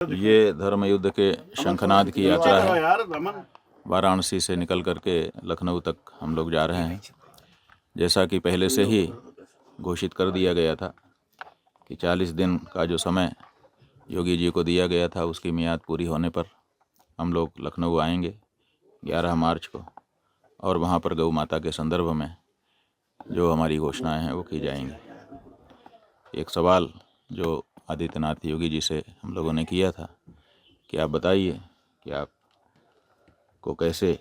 ये धर्म युद्ध के शंखनाद की यात्रा है। वाराणसी से निकल करके लखनऊ तक हम लोग जा रहे हैं। जैसा कि पहले से ही घोषित कर दिया गया था कि 40 दिन का जो समय योगी जी को दिया गया था, उसकी मियाद पूरी होने पर हम लोग लखनऊ आएंगे 11 मार्च को, और वहाँ पर गौ माता के संदर्भ में जो हमारी घोषणाएं हैं वो की जाएंगी। एक सवाल जो आदित्यनाथ योगी जी से हम लोगों ने किया था कि आप बताइए कि आपको कैसे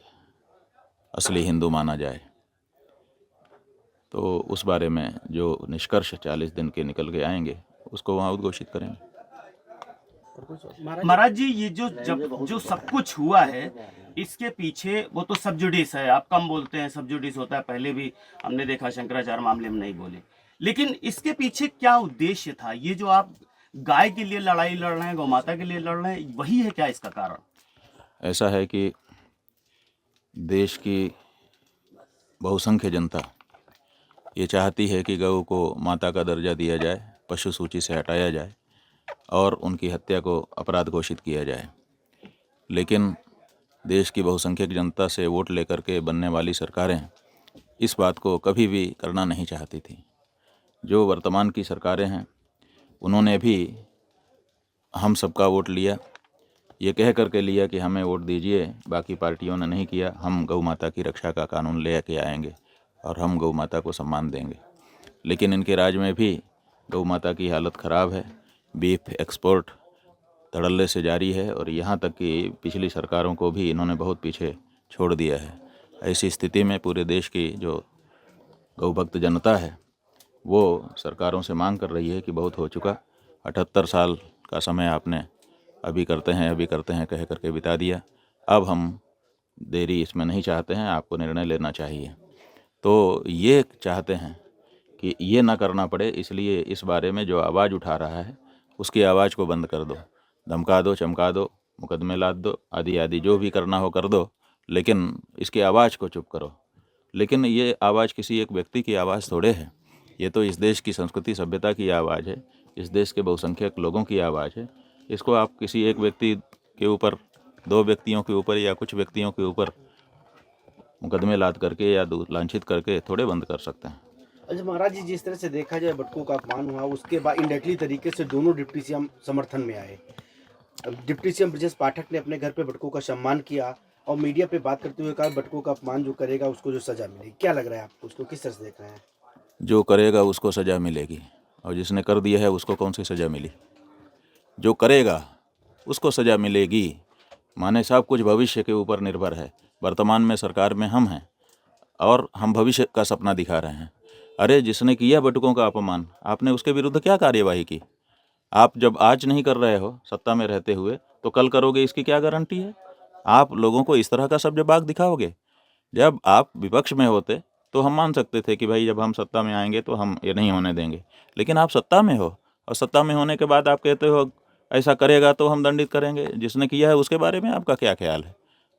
असली हिंदू माना जाए, तो उस बारे में जो निष्कर्ष 40 दिन के निकल के आएंगे उसको वहाँ उद्घोषित करेंगे। महाराज जी, ये जो सब कुछ हुआ है, इसके पीछे वो तो सब जुडिस है, आप कम बोलते हैं, सब जुडिस होता है, पहले भी हमने देखा शंकराचार्य मामले में नहीं बोले, लेकिन इसके पीछे क्या उद्देश्य था? ये जो आप गाय के लिए लड़ाई लड़ रहे हैं, गौ माता के लिए लड़ रहे हैं, वही है क्या इसका कारण? ऐसा है कि देश की बहुसंख्य जनता ये चाहती है कि गौ को माता का दर्जा दिया जाए, पशु सूची से हटाया जाए और उनकी हत्या को अपराध घोषित किया जाए। लेकिन देश की बहुसंख्यक जनता से वोट लेकर के बनने वाली सरकारें इस बात को कभी भी करना नहीं चाहती थी। जो वर्तमान की सरकारें हैं उन्होंने भी हम सबका वोट लिया, ये कह करके लिया कि हमें वोट दीजिए, बाकी पार्टियों ने नहीं किया। हम गौ माता की रक्षा का कानून ले के आएंगे और हम गौ माता को सम्मान देंगे। लेकिन इनके राज में भी गौ माता की हालत ख़राब है। बीफ एक्सपोर्ट धड़ल्ले से जारी है और यहाँ तक कि पिछली सरकारों को भी इन्होंने बहुत पीछे छोड़ दिया है। ऐसी स्थिति में पूरे देश की जो गौभक्त जनता है वो सरकारों से मांग कर रही है कि बहुत हो चुका, 78 साल का समय आपने अभी करते हैं कह करके बिता दिया। अब हम देरी इसमें नहीं चाहते हैं, आपको निर्णय लेना चाहिए। तो ये चाहते हैं कि ये ना करना पड़े, इसलिए इस बारे में जो आवाज़ उठा रहा है उसकी आवाज़ को बंद कर दो, धमका दो, चमका दो, मुकदमे लाद दो, आदि आदि जो भी करना हो कर दो, लेकिन इसकी आवाज़ को चुप करो। लेकिन ये आवाज़ किसी एक व्यक्ति की आवाज़ थोड़े है, ये तो इस देश की संस्कृति सभ्यता की आवाज़ है, इस देश के बहुसंख्यक लोगों की आवाज़ है। इसको आप किसी एक व्यक्ति के ऊपर, 2 व्यक्तियों के ऊपर या कुछ व्यक्तियों के ऊपर मुकदमे लाद करके या लांछित करके थोड़े बंद कर सकते हैं। अच्छा महाराज जी, जिस तरह से देखा जाए बटकों का अपमान हुआ, उसके बाद इनडायरेक्टली तरीके से दोनों डिप्टी सीएम समर्थन में आए। अब डिप्टी सीएम ब्रजेश पाठक ने अपने घर पे बटकों का सम्मान किया और मीडिया पे बात करते हुए कहा बटकों का अपमान जो करेगा उसको जो सजा मिलेगी। क्या लग रहा है आपको, उसको किस तरह से देख रहे हैं? जो करेगा उसको सज़ा मिलेगी, और जिसने कर दिया है उसको कौन सी सज़ा मिली? जो करेगा उसको सज़ा मिलेगी। माने सब कुछ भविष्य के ऊपर निर्भर है। वर्तमान में सरकार में हम हैं और हम भविष्य का सपना दिखा रहे हैं। अरे जिसने किया बटुकों का अपमान, आपने उसके विरुद्ध क्या कार्यवाही की? आप जब आज नहीं कर रहे हो सत्ता में रहते हुए, तो कल करोगे इसकी क्या गारंटी है? आप लोगों को इस तरह का सब जवाब दिखाओगे। जब आप विपक्ष में होते तो हम मान सकते थे कि भाई जब हम सत्ता में आएंगे तो हम ये नहीं होने देंगे, लेकिन आप सत्ता में हो और सत्ता में होने के बाद आप कहते हो ऐसा करेगा तो हम दंडित करेंगे। जिसने किया है उसके बारे में आपका क्या ख्याल है?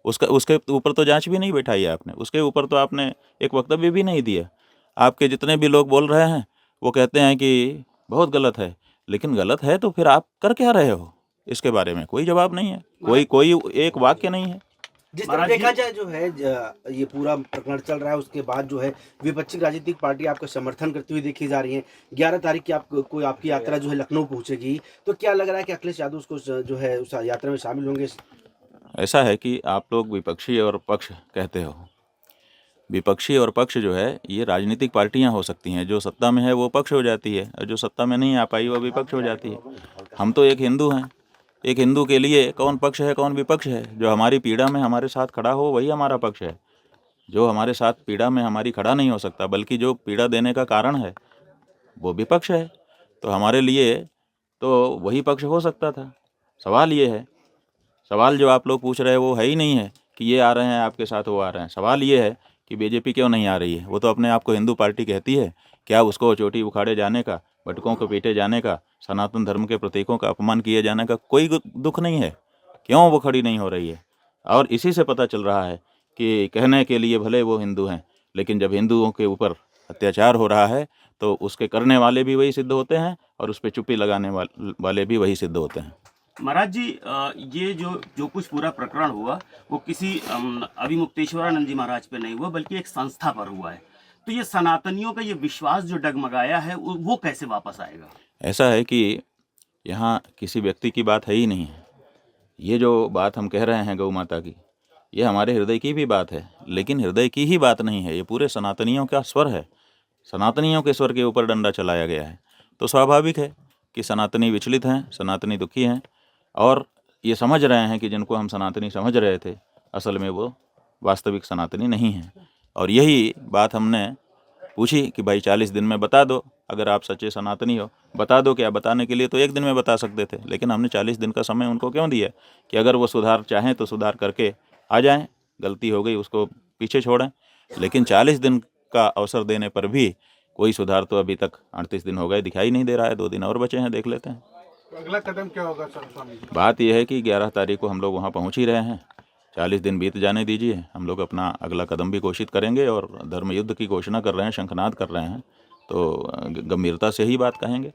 उसके ऊपर तो जांच भी नहीं बैठाई आपने, उसके ऊपर तो आपने एक वक्तव्य भी नहीं दिया। आपके जितने भी लोग बोल रहे हैं वो कहते हैं कि बहुत गलत है, लेकिन गलत है तो फिर आप कर क्या रहे हो? इसके बारे में कोई जवाब नहीं है, कोई एक वाक्य नहीं है। जिस तरह देखा जाए जो है ये पूरा प्रकरण चल रहा है, उसके बाद जो है विपक्षी राजनीतिक पार्टी आपका समर्थन करती हुई देखी जा रही है। 11 तारीख की आपकी यात्रा जो है लखनऊ पहुंचेगी, तो क्या लग रहा है कि अखिलेश यादव उसको जो है उस यात्रा में शामिल होंगे? ऐसा है कि आप लोग विपक्षी और पक्ष कहते हो। विपक्षी और पक्ष जो है ये राजनीतिक पार्टियां हो सकती हैं, जो सत्ता में है वो पक्ष हो जाती है और जो सत्ता में नहीं आ पाई वो विपक्ष हो जाती है। हम तो एक हिंदू हैं। एक हिंदू के लिए कौन पक्ष है कौन विपक्ष है? जो हमारी पीड़ा में हमारे साथ खड़ा हो वही हमारा पक्ष है। जो हमारे साथ पीड़ा में हमारी खड़ा नहीं हो सकता, बल्कि जो पीड़ा देने का कारण है वो विपक्ष है, तो हमारे लिए तो वही पक्ष हो सकता था। सवाल ये है, सवाल जो आप लोग पूछ रहे हैं वो है ही नहीं है कि ये आ रहे हैं आपके साथ वो आ रहे हैं। सवाल ये है कि बीजेपी क्यों नहीं आ रही है? वो तो अपने आप को हिंदू पार्टी कहती है। क्या उसको चोटी उखाड़े जाने का, बटकों को पीटे जाने का, सनातन धर्म के प्रतीकों का अपमान किए जाने का कोई दुख नहीं है? क्यों वो खड़ी नहीं हो रही है? और इसी से पता चल रहा है कि कहने के लिए भले वो हिंदू हैं, लेकिन जब हिंदुओं के ऊपर अत्याचार हो रहा है तो उसके करने वाले भी वही सिद्ध होते हैं और उस पर चुप्पी लगाने वाले भी वही सिद्ध होते हैं। महाराज जी, ये जो जो कुछ पूरा प्रकरण हुआ वो किसी अभिमुक्तेश्वरानंद जी महाराज पे नहीं हुआ, बल्कि एक संस्था पर हुआ है। तो ये सनातनियों का ये विश्वास जो डगमगाया है वो कैसे वापस आएगा? ऐसा है कि यहाँ किसी व्यक्ति की बात है ही नहीं है। ये जो बात हम कह रहे हैं गौ माता की, ये हमारे हृदय की भी बात है, लेकिन हृदय की ही बात नहीं है, ये पूरे सनातनियों का स्वर है। सनातनियों के स्वर के ऊपर डंडा चलाया गया है। तो स्वाभाविक है कि सनातनी विचलित हैं, सनातनी दुखी हैं, और ये समझ रहे हैं कि जिनको हम सनातनी समझ रहे थे, असल में वो वास्तविक सनातनी नहीं हैं। और यही बात हमने पूछी कि भाई 40 दिन में बता दो, अगर आप सच्चे सनातनी हो बता दो। क्या बताने के लिए तो एक दिन में बता सकते थे, लेकिन हमने 40 दिन का समय उनको क्यों दिया कि अगर वो सुधार चाहें तो सुधार करके आ जाएं, गलती हो गई उसको पीछे छोड़ें। लेकिन 40 दिन का अवसर देने पर भी कोई सुधार तो अभी तक 38 दिन हो गए दिखाई नहीं दे रहा है। 2 दिन और बचे हैं, देख लेते हैं। अगला कदम क्या होगा सर स्वामी जी? बात यह है कि 11 तारीख को हम लोग वहाँ पहुँच ही रहे हैं। 40 दिन बीत जाने दीजिए, हम लोग अपना अगला कदम भी घोषित करेंगे और धर्म युद्ध की घोषणा कर रहे हैं, शंखनाद कर रहे हैं, तो गंभीरता से ही बात कहेंगे।